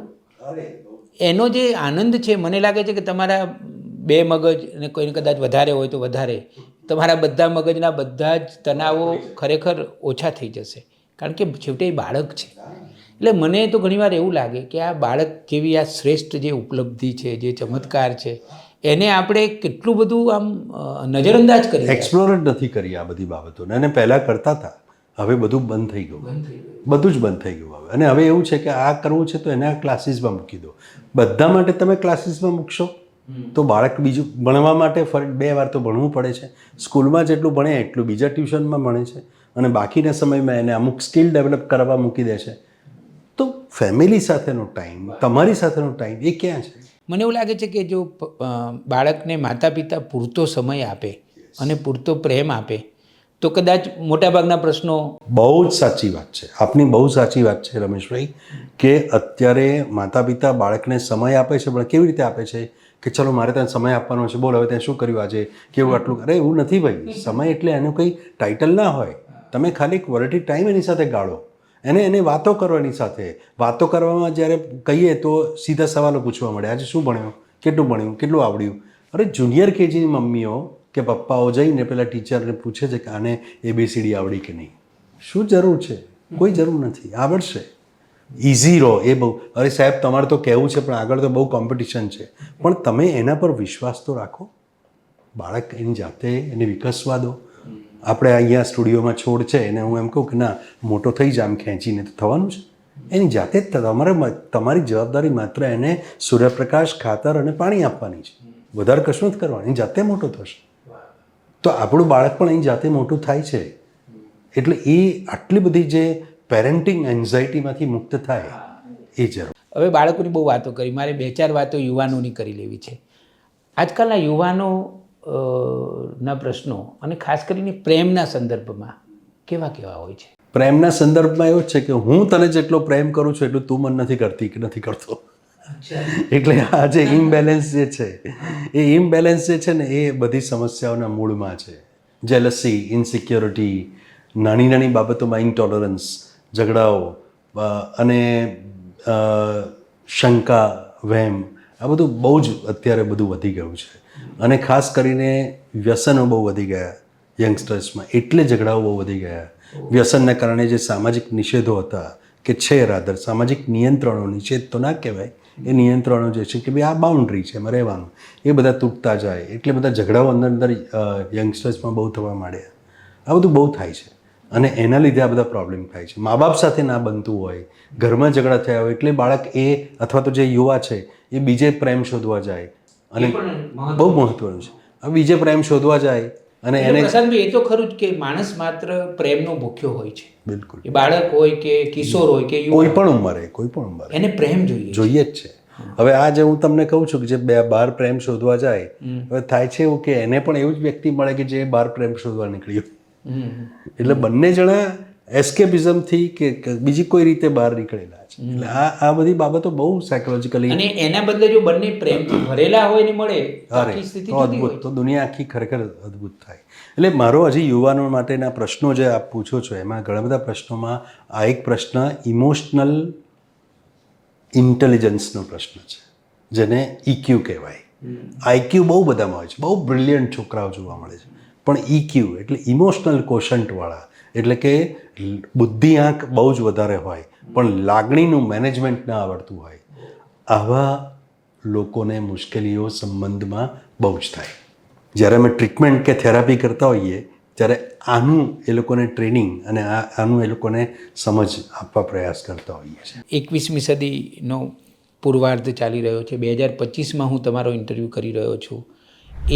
એનો જે આનંદ છે, મને લાગે છે કે તમારા 2 મગજ અને કોઈને કદાચ વધારે હોય તો વધારે, તમારા બધા મગજના બધા જ તણાવો ખરેખર ઓછા થઈ જશે. કારણ કે છેવટે એ બાળક છે. એટલે મને તો ઘણીવાર એવું લાગે કે આ બાળક જેવી આ શ્રેષ્ઠ જે ઉપલબ્ધિ છે, જે ચમત્કાર છે, એને આપણે કેટલું બધું આમ નજરઅંદાજ કરી, એક્સપ્લોર જ નથી કરી આ બધી બાબતોને. અને પહેલાં કરતા હતા, હવે બધું બંધ થઈ ગયું, બધું જ બંધ થઈ ગયું હવે. અને હવે એવું છે કે આ કરવું છે તો એને આ ક્લાસીસમાં મૂકી દો. બધા માટે તમે ક્લાસીસમાં મૂકશો તો બાળક બીજું ભણવા માટે 2 વાર તો ભણવું પડે છે. સ્કૂલમાં જેટલું ભણે એટલું બીજા ટ્યુશનમાં ભણે છે અને બાકીના સમયમાં એને અમુક સ્કિલ ડેવલપ કરવા મૂકી દે છે. તો ફેમિલી સાથેનો ટાઈમ, તમારી સાથેનો ટાઈમ એ ક્યાં છે? મને એવું લાગે છે કે જો બાળકને માતા પિતા પૂરતો સમય આપે અને પૂરતો પ્રેમ આપે તો કદાચ મોટાભાગના પ્રશ્નો. બહુ જ સાચી વાત છે આપની, બહુ સાચી વાત છે રમેશભાઈ, કે અત્યારે માતા પિતા બાળકને સમય આપે છે, પણ કેવી રીતે આપે છે કે ચલો મારે ત્યાં સમય આપવાનો છે, બોલ હવે ત્યાં શું કર્યું આજે, કેવું આટલું. અરે એવું નથી ભાઈ. સમય એટલે એનું કંઈ ટાઇટલ ના હોય. તમે ખાલી ક્વોલિટી ટાઈમ એની સાથે ગાળો, એને વાતો કરો એની સાથે. વાતો કરવામાં જ્યારે કહીએ તો સીધા સવાલો પૂછવા મળે, આજે શું ભણ્યો, કેટલું ભણ્યું, કેટલું આવડ્યું. અરે જુનિયર કેજીની મમ્મીઓ કે પપ્પાઓ જઈને પેલા ટીચરને પૂછે છે કે આને ABCD આવડી કે નહીં. શું જરૂર છે? કોઈ જરૂર નથી, આવડશે. ઇઝી રહો એ બહુ. અરે સાહેબ તમારે તો કહેવું છે પણ આગળ તો બહુ કોમ્પિટિશન છે. પણ તમે એના પર વિશ્વાસ તો રાખો. બાળક એની જાતે એને વિકસવા દો. આપણે અહીંયા સ્ટુડિયોમાં છોડ છે એને હું એમ કહું કે ના મોટો થઈ જાય આમ ખેંચીને તો થવાનું છે. એની જાતે જ તમારી જવાબદારી માત્ર એને સૂર્યપ્રકાશ, ખાતર અને પાણી આપવાની છે. વધારે કશું જ કરવાનું, એની જાતે મોટો થશે. તો આપણું બાળક પણ એની જાતે મોટું થાય છે. એટલે એ આટલી બધી જે પેરેન્ટિંગ એન્ઝાયટીમાંથી મુક્ત થાય એ જરૂર. હવે બાળકોની બહુ વાતો કરી, મારે 2-4 વાતો યુવાનોની કરી લેવી છે. આજકાલના યુવાનો ના પ્રશ્નો અને ખાસ કરીને પ્રેમના સંદર્ભમાં કેવા હોય છે? પ્રેમના સંદર્ભમાં એવું જ છે કે હું તને જેટલો પ્રેમ કરું છું એટલું તું મને નથી કરતી કે નથી કરતો. એટલે આ જે ઇમ્બેલેન્સ જે છે એ ઇમ્બેલેન્સ જે છે ને એ બધી સમસ્યાઓના મૂળમાં છે. જેલસી, ઇનસિક્યોરિટી, નાની નાની બાબતોમાં ઇન્ટોલરન્સ, ઝઘડાઓ અને શંકા, વહેમ, આ બધું બહુ જ અત્યારે બધું વધી ગયું છે. અને ખાસ કરીને વ્યસનો બહુ વધી ગયા યંગસ્ટર્સમાં, એટલે ઝઘડાઓ બહુ વધી ગયા. વ્યસનના કારણે જે સામાજિક નિષેધો હતા કે છે રાધર સામાજિક નિયંત્રણો, નિષેધ તો ના કહેવાય, એ નિયંત્રણો જે છે કે ભાઈ આ બાઉન્ડ્રી છે એમાં રહેવાનું, એ બધા તૂટતા જાય. એટલે બધા ઝઘડાઓ અંદર યંગસ્ટર્સમાં બહુ થવા માંડ્યા. આ બધું બહુ થાય છે અને એના લીધે આ બધા પ્રોબ્લેમ થાય છે. મા બાપ સાથે ના બનતું હોય, ઘરમાં ઝઘડા થયા હોય એટલે બાળક એ અથવા તો જે યુવા છે એ બીજે પ્રેમ શોધવા જાય. અને બહુ મહત્વનું છે, હવે બીજે પ્રેમ શોધવા જાય અને એને પ્રશાંતભાઈ, એ તો ખરું જ કે માણસ માત્ર પ્રેમનો ભૂખ્યો હોય છે. બિલકુલ. એ બાળક હોય કે કિશોર હોય કે કોઈ પણ ઉંમરે એને પ્રેમ જોઈએ જ છે. હવે આજે હું તમને કહું છું કે જે બહાર પ્રેમ શોધવા જાય, હવે થાય છે એવું કે એને પણ એવું જ વ્યક્તિ મળે કે જે બહાર પ્રેમ શોધવા નીકળ્યો. એટલે બંને જણા એસ્કેપિઝમથી કે બીજી કોઈ રીતે બહાર નીકળેલા છે. એટલે આ બધી બાબતો બહુ સાયકોલોજીકલી, અને એના બદલે જો બંને પ્રેમથી ભરેલા હોય ને મળે તો આખી સ્થિતિ જુદી અદ્ભુત, હોય. તો દુનિયા આખી ખરેખર અદ્ભુત થાય. એટલે મારો હજી યુવાનો માટેના પ્રશ્નો જે આપ પૂછો છો એમાં ઘણા બધા પ્રશ્નોમાં આ એક પ્રશ્ન ઇમોશનલ ઇન્ટેલિજન્સનો પ્રશ્ન છે, જેને EQ કહેવાય. IQ બહુ બધામાં હોય છે, બહુ બ્રિલિયન્ટ છોકરાઓ જોવા મળે છે, પણ EQ એટલે ઇમોશનલ કોશન્ટવાળા, એટલે કે બુદ્ધિઆંક બહુ જ વધારે હોય પણ લાગણીનું મેનેજમેન્ટ ના આવડતું હોય, આવા લોકોને મુશ્કેલીઓ સંબંધમાં બહુ જ થાય. જ્યારે અમે ટ્રીટમેન્ટ કે થેરાપી કરતા હોઈએ ત્યારે આનું એ લોકોને ટ્રેનિંગ અને આનું એ લોકોને સમજ આપવા પ્રયાસ કરતા હોઈએ છીએ. 21મી સદીનો પૂર્વાર્ધ ચાલી રહ્યો છે. 2025માં હું તમારો ઇન્ટરવ્યૂ કરી રહ્યો છું.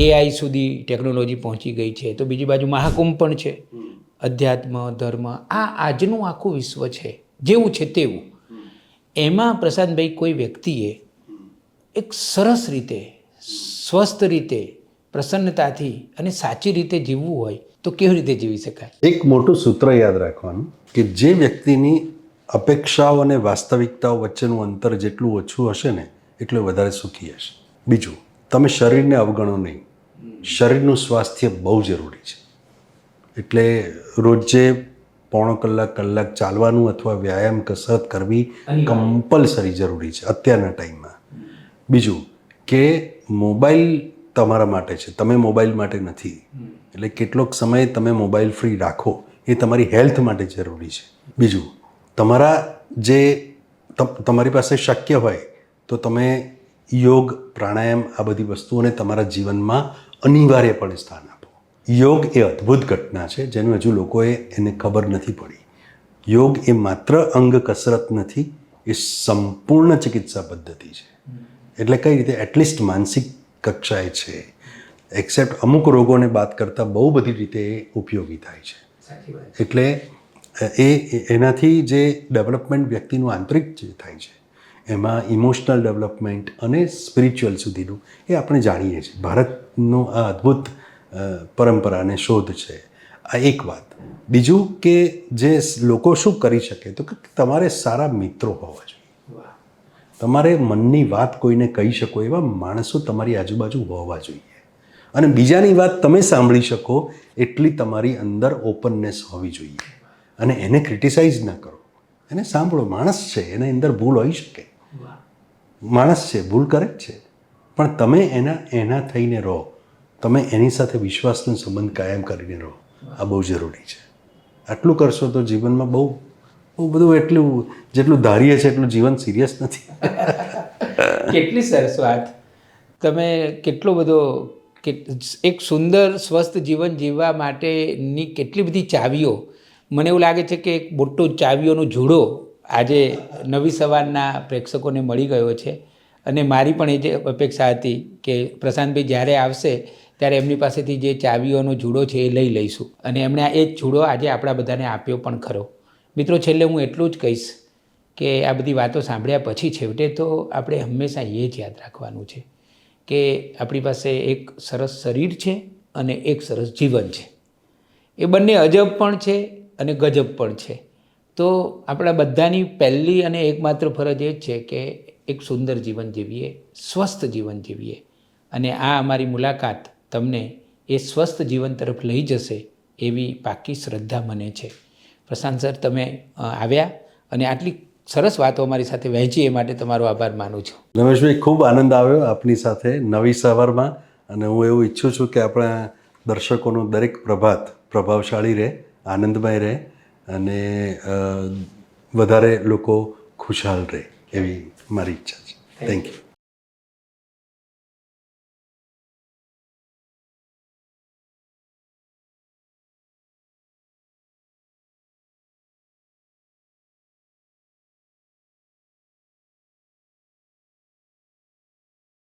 AI સુધી ટેકનોલોજી પહોંચી ગઈ છે, તો બીજી બાજુ મહાકુંભ પણ છે. અધ્યાત્મ, ધર્મ, આ આજનું આખું વિશ્વ છે, જેવું છે તેવું. એમાં પ્રશાંતભાઈ કોઈ વ્યક્તિએ એક સરસ રીતે, સ્વસ્થ રીતે, પ્રસન્નતાથી અને સાચી રીતે જીવવું હોય તો કેવી રીતે જીવી શકાય? એક મોટું સૂત્ર યાદ રાખવાનું કે જે વ્યક્તિની અપેક્ષાઓ અને વાસ્તવિકતાઓ વચ્ચેનું અંતર જેટલું ઓછું હશે ને એટલું વધારે સુખી હશે. બીજું, તમે શરીરને અવગણો નહીં. શરીરનું સ્વાસ્થ્ય બહુ જરૂરી છે. એટલે રોજે પોણો કલાક ચાલવાનું અથવા વ્યાયામ કસરત કરવી કમ્પલસરી જરૂરી છે અત્યારના ટાઈમમાં. બીજું કે મોબાઈલ તમારા માટે છે, તમે મોબાઈલ માટે નથી. એટલે કેટલોક સમય તમે મોબાઈલ ફ્રી રાખો, એ તમારી હેલ્થ માટે જરૂરી છે. બીજું, તમારી પાસે શક્ય હોય તો તમે યોગ, પ્રાણાયામ, આ બધી વસ્તુઓને તમારા જીવનમાં અનિવાર્યપણે સ્થાન આપો. યોગ એ અદ્ભુત ઘટના છે જેનું હજુ લોકોએ એને ખબર નથી પડી. યોગ એ માત્ર અંગ કસરત નથી, એ સંપૂર્ણ ચિકિત્સા પદ્ધતિ છે. એટલે કઈ રીતે, એટલીસ્ટ માનસિક કક્ષાએ છે, એક્સેપ્ટ અમુક રોગોને બાદ કરતાં બહુ બધી રીતે એ ઉપયોગી થાય છે. એટલે એનાથી જે ડેવલપમેન્ટ વ્યક્તિનું આંતરિક જે થાય છે એમાં ઇમોશનલ ડેવલપમેન્ટ અને સ્પિરિચ્યુઅલ સુધીનું એ આપણે જાણીએ છીએ. ભારતનો આ અદ્ભુત પરંપરા અને શોધ છે. આ એક વાત. બીજું કે જે લોકો શું કરી શકે, તો કે તમારે સારા મિત્રો હોવા જોઈએ. તમારે મનની વાત કોઈને કહી શકો એવા માણસો તમારી આજુબાજુ હોવા જોઈએ. અને બીજાની વાત તમે સાંભળી શકો એટલી તમારી અંદર ઓપનનેસ હોવી જોઈએ. અને એને ક્રિટિસાઇઝ ના કરો. એને સાંભળો. માણસ છે, એની અંદર ભૂલ હોઈ શકે, માણસ છે, ભૂલ કરે જ છે, પણ તમે એના થઈને રહો, તમે એની સાથે વિશ્વાસનો સંબંધ કાયમ કરીને રહો. આ બહુ જરૂરી છે. આટલું કરશો તો જીવનમાં બહુ બધું એટલું જેટલું ધારીએ છે એટલું જીવન સિરિયસ નથી. કેટલી સરસ વાત. તમે કેટલો બધો એક સુંદર સ્વસ્થ જીવન જીવવા માટેની કેટલી બધી ચાવીઓ, મને એવું લાગે છે કે એક મોટો ચાવીઓનો જોડો આજે નવી સવારના પ્રેક્ષકોને મળી ગયો છે. અને મારી પણ એ જે અપેક્ષા હતી કે પ્રશાંતભાઈ જ્યારે આવશે ત્યારે એમની પાસેથી જે ચાવીઓનો જુડો છે એ લઈ લઈશું, અને એમણે એ જ જુડો આજે આપણા બધાને આપ્યો પણ ખરો. મિત્રો, છેલ્લે હું એટલું જ કહીશ કે આ બધી વાતો સાંભળ્યા પછી છેવટે તો આપણે હંમેશા એ જ યાદ રાખવાનું છે કે આપણી પાસે એક સરસ શરીર છે અને એક સરસ જીવન છે. એ બંને અજબ પણ છે અને ગજબ પણ છે. તો આપણા બધાની પહેલી અને એકમાત્ર ફરજ એ જ છે કે એક સુંદર જીવન જીવીએ, સ્વસ્થ જીવન જીવીએ. અને આ અમારી મુલાકાત તમને એ સ્વસ્થ જીવન તરફ લઈ જશે એવી પાકી શ્રદ્ધા મને છે. પ્રશાંત સર, તમે આવ્યા અને આટલી સરસ વાતો અમારી સાથે વહેંચી એ માટે તમારો આભાર માનું છું. રમેશભાઈ, ખૂબ આનંદ આવ્યો આપની સાથે નવી સવારમાં, અને હું એવું ઈચ્છું છું કે આપણા દર્શકોનું દરેક પ્રભાત પ્રભાવશાળી રહે, આનંદમય રહે, અને વધારે લોકો ખુશહાલ રહે એવી મારી ઈચ્છા છે. Thank you.